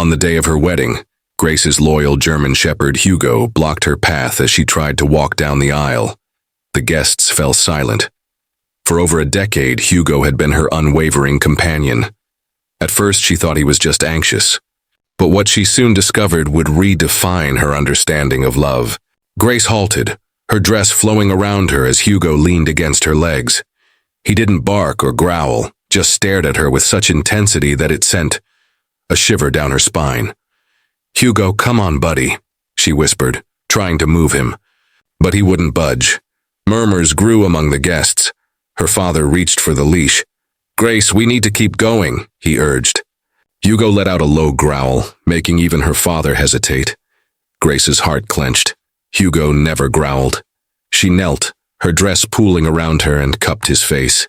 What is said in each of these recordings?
On the day of her wedding, Grace's loyal German shepherd Hugo blocked her path as she tried to walk down the aisle. The guests fell silent. For over a decade, Hugo had been her unwavering companion. At first, she thought he was just anxious. But what she soon discovered would redefine her understanding of love. Grace halted, her dress flowing around her as Hugo leaned against her legs. He didn't bark or growl, just stared at her with such intensity that it sent a shiver down her spine. "Hugo, come on, buddy," she whispered, trying to move him. But he wouldn't budge. Murmurs grew among the guests. Her father reached for the leash. "Grace, we need to keep going," he urged. Hugo let out a low growl, making even her father hesitate. Grace's heart clenched. Hugo never growled. She knelt, her dress pooling around her, and cupped his face.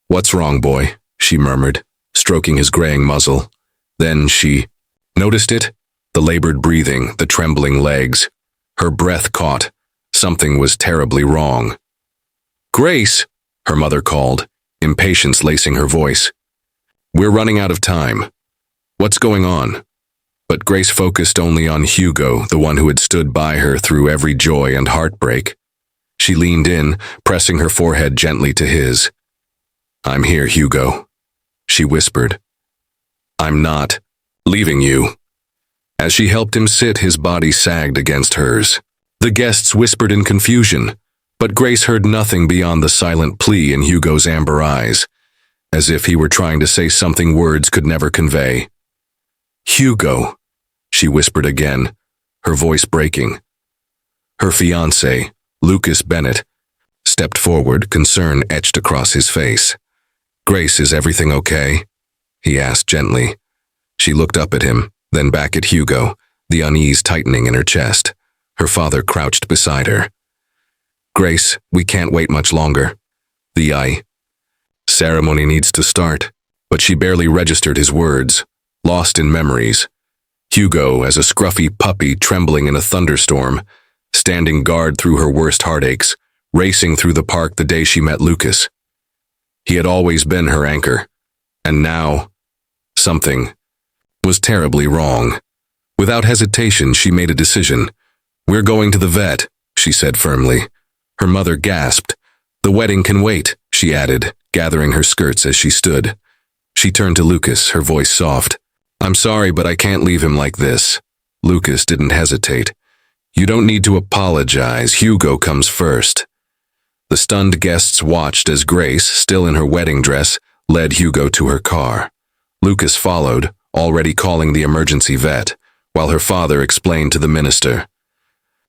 "What's wrong, boy?" she murmured, stroking his graying muzzle. Then she noticed it, the labored breathing, the trembling legs. Her breath caught. Something was terribly wrong. "Grace," her mother called, impatience lacing her voice. "We're running out of time. What's going on?" But Grace focused only on Hugo, the one who had stood by her through every joy and heartbreak. She leaned in, pressing her forehead gently to his. "I'm here, Hugo," she whispered. "I'm not leaving you." As she helped him sit, his body sagged against hers. The guests whispered in confusion, but Grace heard nothing beyond the silent plea in Hugo's amber eyes, as if he were trying to say something words could never convey. "Hugo," she whispered again, her voice breaking. Her fiancé, Lucas Bennett, stepped forward, concern etched across his face. "Grace, is everything okay?" he asked gently. She looked up at him, then back at Hugo, the unease tightening in her chest. Her father crouched beside her. "Grace, we can't wait much longer. The ceremony needs to start." But she barely registered his words, lost in memories. Hugo, as a scruffy puppy trembling in a thunderstorm, standing guard through her worst heartaches, racing through the park the day she met Lucas. He had always been her anchor, and now something was terribly wrong. Without hesitation, she made a decision. "We're going to the vet," she said firmly. Her mother gasped. "The wedding can wait," she added, gathering her skirts as she stood. She turned to Lucas, her voice soft. "I'm sorry, but I can't leave him like this." Lucas didn't hesitate. "You don't need to apologize. Hugo comes first." The stunned guests watched as Grace, still in her wedding dress, led Hugo to her car. Lucas followed, already calling the emergency vet, while her father explained to the minister.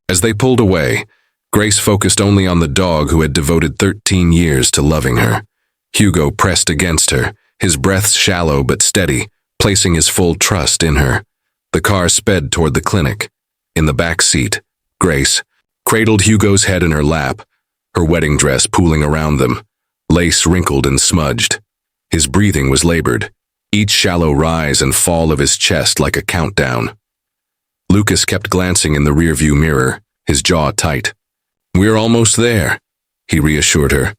As they pulled away, Grace focused only on the dog who had devoted 13 years to loving her. Hugo pressed against her, his breath shallow but steady, placing his full trust in her. The car sped toward the clinic. In the back seat, Grace cradled Hugo's head in her lap, her wedding dress pooling around them, lace wrinkled and smudged. His breathing was labored, each shallow rise and fall of his chest like a countdown. Lucas kept glancing in the rearview mirror, his jaw tight. "We're almost there," he reassured her,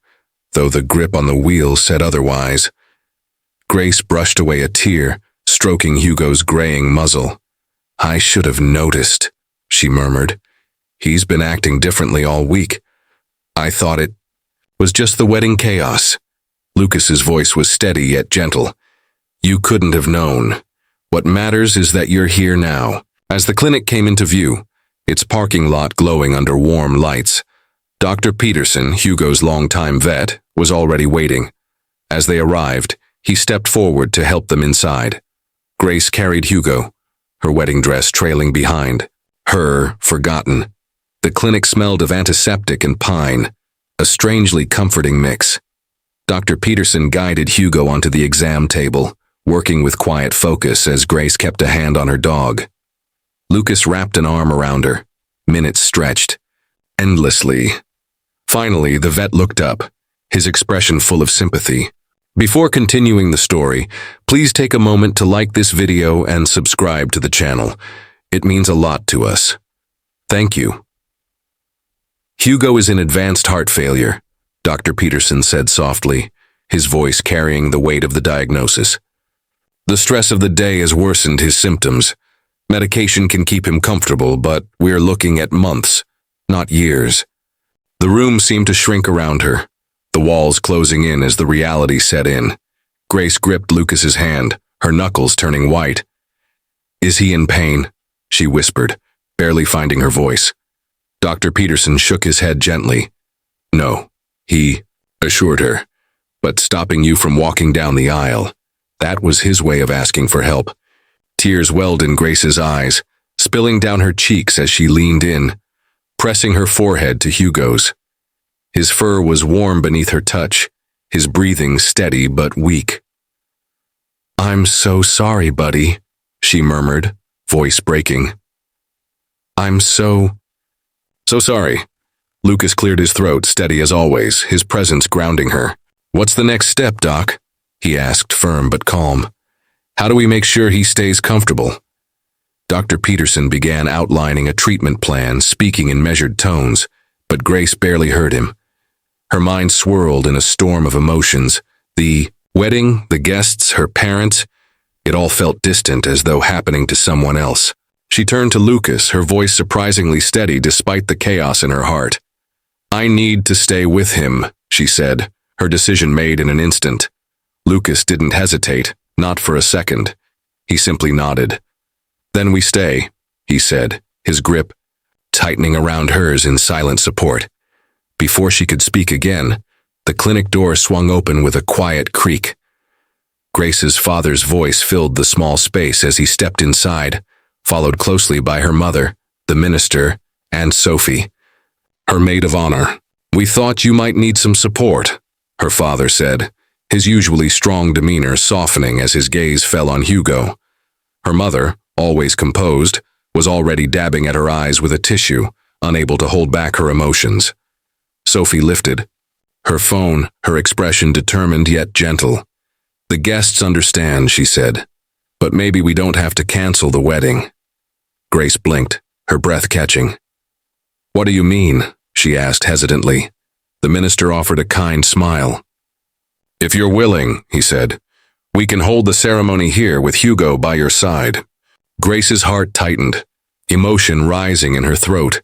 though the grip on the wheel said otherwise. Grace brushed away a tear, stroking Hugo's graying muzzle. "I should have noticed," she murmured. "He's been acting differently all week. I thought it was just the wedding chaos." Lucas's voice was steady yet gentle. "You couldn't have known. What matters is that you're here now." As the clinic came into view, its parking lot glowing under warm lights, Dr. Peterson, Hugo's longtime vet, was already waiting. As they arrived, he stepped forward to help them inside. Grace carried Hugo, her wedding dress trailing behind. Her forgotten. The clinic smelled of antiseptic and pine, a strangely comforting mix. Dr. Peterson guided Hugo onto the exam table, working with quiet focus as Grace kept a hand on her dog. Lucas wrapped an arm around her. Minutes stretched, endlessly. Finally, the vet looked up, his expression full of sympathy. Before continuing the story, please take a moment to like this video and subscribe to the channel. It means a lot to us. Thank you. "Hugo is in advanced heart failure," Dr. Peterson said softly, his voice carrying the weight of the diagnosis. The stress of the day has worsened his symptoms. Medication can keep him comfortable, but we're looking at months, not years. The room seemed to shrink around her, the walls closing in as the reality set in. Grace gripped Lucas's hand, her knuckles turning white. "Is he in pain?" she whispered, barely finding her voice. Dr. Peterson shook his head gently. "No," he assured her, "but stopping you from walking down the aisle." That was his way of asking for help. Tears welled in Grace's eyes, spilling down her cheeks as she leaned in, pressing her forehead to Hugo's. His fur was warm beneath her touch, his breathing steady but weak. "I'm so sorry, buddy," she murmured, voice breaking. "I'm so sorry." Lucas cleared his throat, steady as always, his presence grounding her. "What's the next step, Doc?" he asked, firm but calm. "How do we make sure he stays comfortable?" Dr. Peterson began outlining a treatment plan, speaking in measured tones, but Grace barely heard him. Her mind swirled in a storm of emotions. The wedding, the guests, her parents, it all felt distant, as though happening to someone else. She turned to Lucas, her voice surprisingly steady despite the chaos in her heart. "I need to stay with him," she said, her decision made in an instant. Lucas didn't hesitate, not for a second. He simply nodded. "Then we stay," he said, his grip tightening around hers in silent support. Before she could speak again, the clinic door swung open with a quiet creak. Grace's father's voice filled the small space as he stepped inside, followed closely by her mother, the minister, and Sophie, her maid of honor. "We thought you might need some support," her father said, his usually strong demeanor softening as his gaze fell on Hugo. Her mother, always composed, was already dabbing at her eyes with a tissue, unable to hold back her emotions. Sophie lifted her phone, her expression determined yet gentle. "The guests understand," she said, "but maybe we don't have to cancel the wedding." Grace blinked, her breath catching. "What do you mean?" she asked hesitantly. The minister offered a kind smile. "If you're willing," he said, "we can hold the ceremony here with Hugo by your side." Grace's heart tightened, emotion rising in her throat.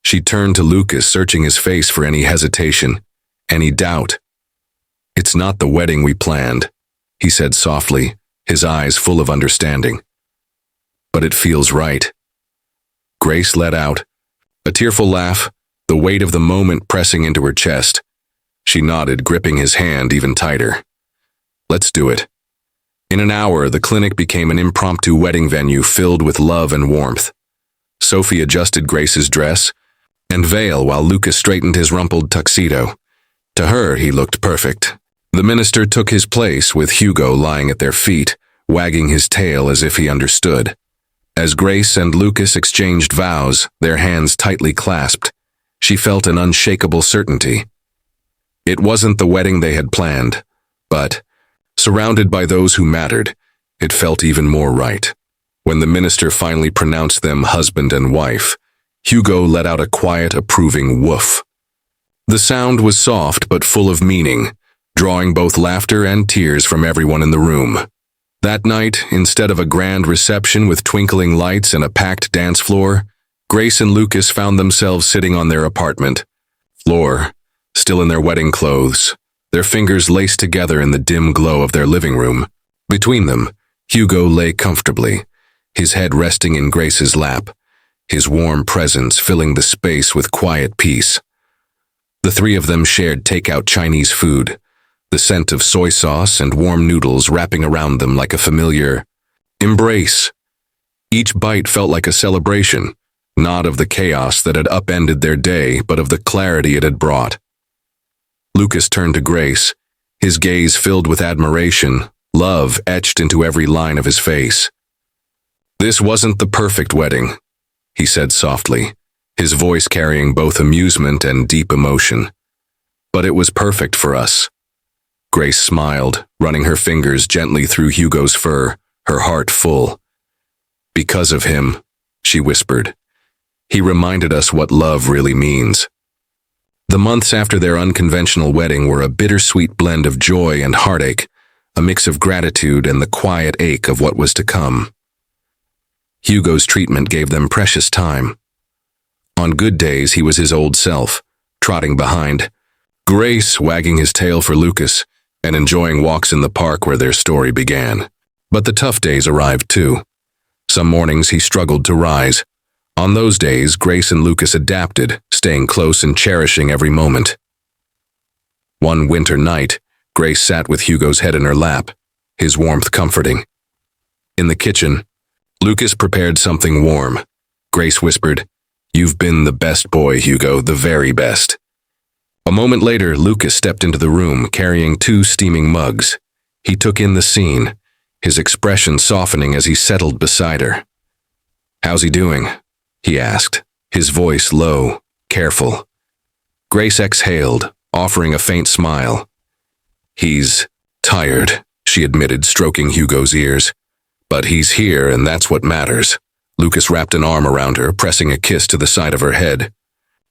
She turned to Lucas, searching his face for any hesitation, any doubt. "It's not the wedding we planned," he said softly, his eyes full of understanding. "But it feels right." Grace let out a tearful laugh, the weight of the moment pressing into her chest. She nodded, gripping his hand even tighter. "Let's do it." In an hour, the clinic became an impromptu wedding venue filled with love and warmth. Sophie adjusted Grace's dress and veil while Lucas straightened his rumpled tuxedo. To her, he looked perfect. The minister took his place with Hugo lying at their feet, wagging his tail as if he understood. As Grace and Lucas exchanged vows, their hands tightly clasped, she felt an unshakable certainty. It wasn't the wedding they had planned, but, surrounded by those who mattered, it felt even more right. When the minister finally pronounced them husband and wife, Hugo let out a quiet, approving woof. The sound was soft but full of meaning, drawing both laughter and tears from everyone in the room. That night, instead of a grand reception with twinkling lights and a packed dance floor, Grace and Lucas found themselves sitting on their apartment floor, still in their wedding clothes, their fingers laced together in the dim glow of their living room. Between them, Hugo lay comfortably, his head resting in Grace's lap, his warm presence filling the space with quiet peace. The three of them shared takeout Chinese food, the scent of soy sauce and warm noodles wrapping around them like a familiar embrace. Each bite felt like a celebration, not of the chaos that had upended their day, but of the clarity it had brought. Lucas turned to Grace, his gaze filled with admiration, love etched into every line of his face. "This wasn't the perfect wedding," he said softly, his voice carrying both amusement and deep emotion. "But it was perfect for us." Grace smiled, running her fingers gently through Hugo's fur, her heart full. "Because of him," she whispered. "He reminded us what love really means." The months after their unconventional wedding were a bittersweet blend of joy and heartache, a mix of gratitude and the quiet ache of what was to come. Hugo's treatment gave them precious time. On good days, he was his old self, trotting behind, Grace wagging his tail for Lucas, and enjoying walks in the park where their story began. But the tough days arrived too. Some mornings he struggled to rise. On those days, Grace and Lucas adapted, staying close and cherishing every moment. One winter night, Grace sat with Hugo's head in her lap, his warmth comforting. In the kitchen, Lucas prepared something warm. Grace whispered, "You've been the best boy, Hugo, the very best." A moment later, Lucas stepped into the room, carrying 2 steaming mugs. He took in the scene, his expression softening as he settled beside her. "How's he doing?" he asked, his voice low, careful. Grace exhaled, offering a faint smile. "He's tired," she admitted, stroking Hugo's ears. "But he's here, and that's what matters." Lucas wrapped an arm around her, pressing a kiss to the side of her head.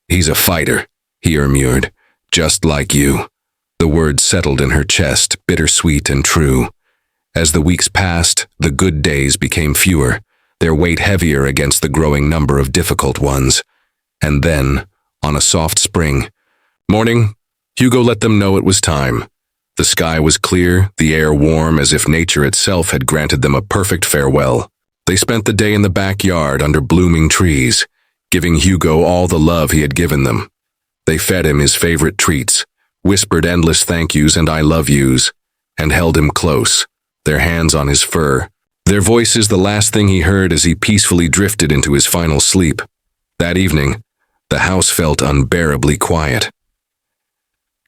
"He's a fighter," he murmured, "just like you." The words settled in her chest, bittersweet and true. As the weeks passed, the good days became fewer, their weight heavier against the growing number of difficult ones. And then, on a soft spring morning, Hugo let them know it was time. The sky was clear, the air warm, as if nature itself had granted them a perfect farewell. They spent the day in the backyard under blooming trees, giving Hugo all the love he had given them. They fed him his favorite treats, whispered endless thank yous and I love yous, and held him close, their hands on his fur, their voices the last thing he heard as he peacefully drifted into his final sleep. That evening, the house felt unbearably quiet.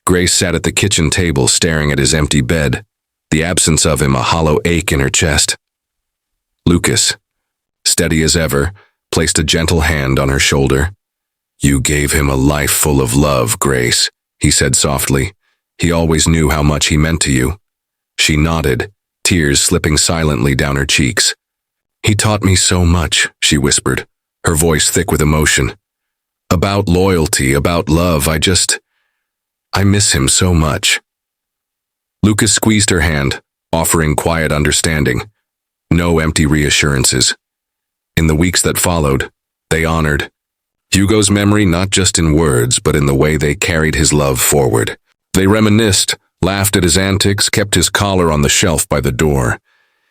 Grace sat at the kitchen table staring at his empty bed, the absence of him a hollow ache in her chest. Lucas, steady as ever, placed a gentle hand on her shoulder. "You gave him a life full of love, Grace," he said softly. "He always knew how much he meant to you." She nodded, tears slipping silently down her cheeks. "He taught me so much," she whispered, her voice thick with emotion. "About loyalty, about love, I miss him so much." Lucas squeezed her hand, offering quiet understanding. No empty reassurances. In the weeks that followed, they honored Hugo's memory not just in words, but in the way they carried his love forward. They reminisced, laughed at his antics, kept his collar on the shelf by the door.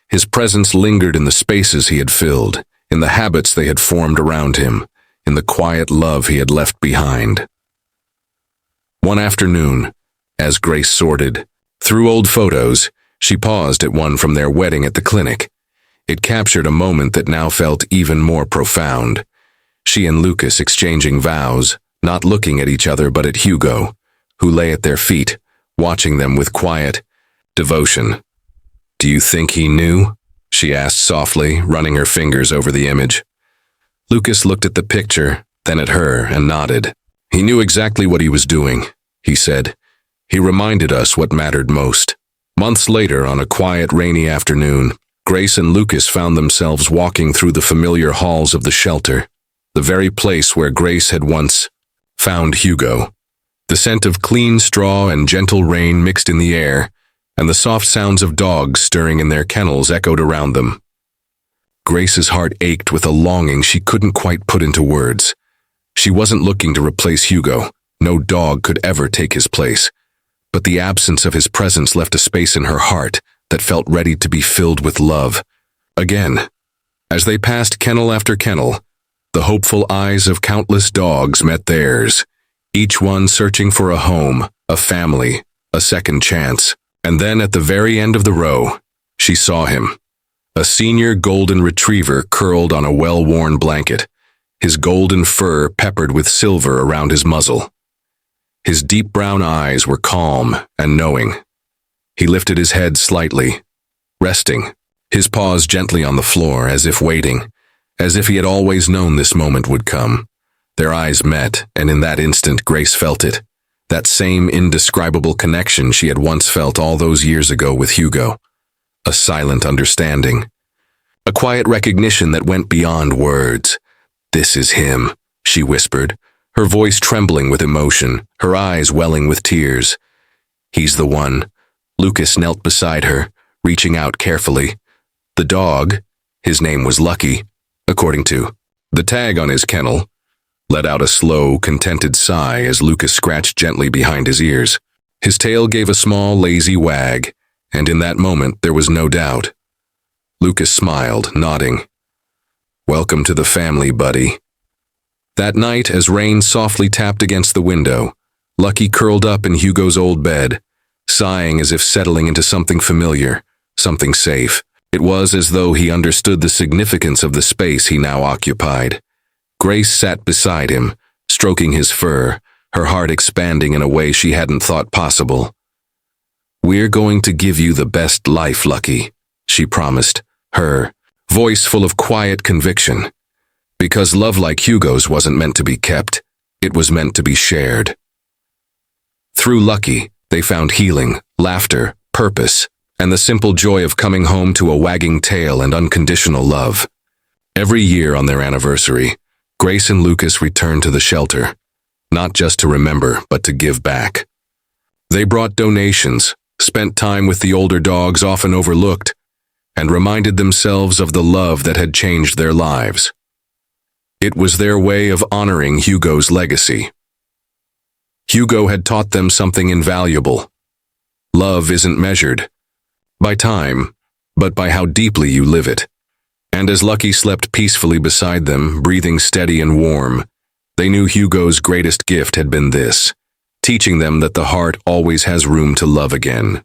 His presence lingered in the spaces he had filled, in the habits they had formed around him, in the quiet love he had left behind. One afternoon, as Grace sorted through old photos, she paused at one from their wedding at the clinic. It captured a moment that now felt even more profound. She and Lucas exchanging vows, not looking at each other but at Hugo, who lay at their feet, watching them with quiet devotion. "Do you think he knew?" she asked softly, running her fingers over the image. Lucas looked at the picture, then at her, and nodded. "He knew exactly what he was doing," he said. "He reminded us what mattered most." Months later, on a quiet, rainy afternoon, Grace and Lucas found themselves walking through the familiar halls of the shelter, the very place where Grace had once found Hugo. The scent of clean straw and gentle rain mixed in the air, and the soft sounds of dogs stirring in their kennels echoed around them. Grace's heart ached with a longing she couldn't quite put into words. She wasn't looking to replace Hugo. No dog could ever take his place. But the absence of his presence left a space in her heart that felt ready to be filled with love. Again, as they passed kennel after kennel, the hopeful eyes of countless dogs met theirs, each one searching for a home, a family, a second chance. And then at the very end of the row, she saw him, a senior golden retriever curled on a well-worn blanket, his golden fur peppered with silver around his muzzle. His deep brown eyes were calm and knowing. He lifted his head slightly, resting, his paws gently on the floor as if waiting, as if he had always known this moment would come. Their eyes met, and in that instant Grace felt it, that same indescribable connection she had once felt all those years ago with Hugo. A silent understanding. A quiet recognition that went beyond words. "This is him," she whispered, her voice trembling with emotion, her eyes welling with tears. "He's the one." Lucas knelt beside her, reaching out carefully. The dog, his name was Lucky, according to the tag on his kennel, let out a slow, contented sigh as Lucas scratched gently behind his ears. His tail gave a small, lazy wag, and in that moment there was no doubt. Lucas smiled, nodding. "Welcome to the family, buddy." That night, as rain softly tapped against the window, Lucky curled up in Hugo's old bed, sighing as if settling into something familiar, something safe. It was as though he understood the significance of the space he now occupied. Grace sat beside him, stroking his fur, her heart expanding in a way she hadn't thought possible. "We're going to give you the best life, Lucky," she promised, her voice full of quiet conviction. Because love like Hugo's wasn't meant to be kept, it was meant to be shared. Through Lucky, they found healing, laughter, purpose, and the simple joy of coming home to a wagging tail and unconditional love. Every year on their anniversary, Grace and Lucas returned to the shelter, not just to remember, but to give back. They brought donations, spent time with the older dogs often overlooked, and reminded themselves of the love that had changed their lives. It was their way of honoring Hugo's legacy. Hugo had taught them something invaluable. Love isn't measured by time, but by how deeply you live it. And as Lucky slept peacefully beside them, breathing steady and warm, they knew Hugo's greatest gift had been this, teaching them that the heart always has room to love again.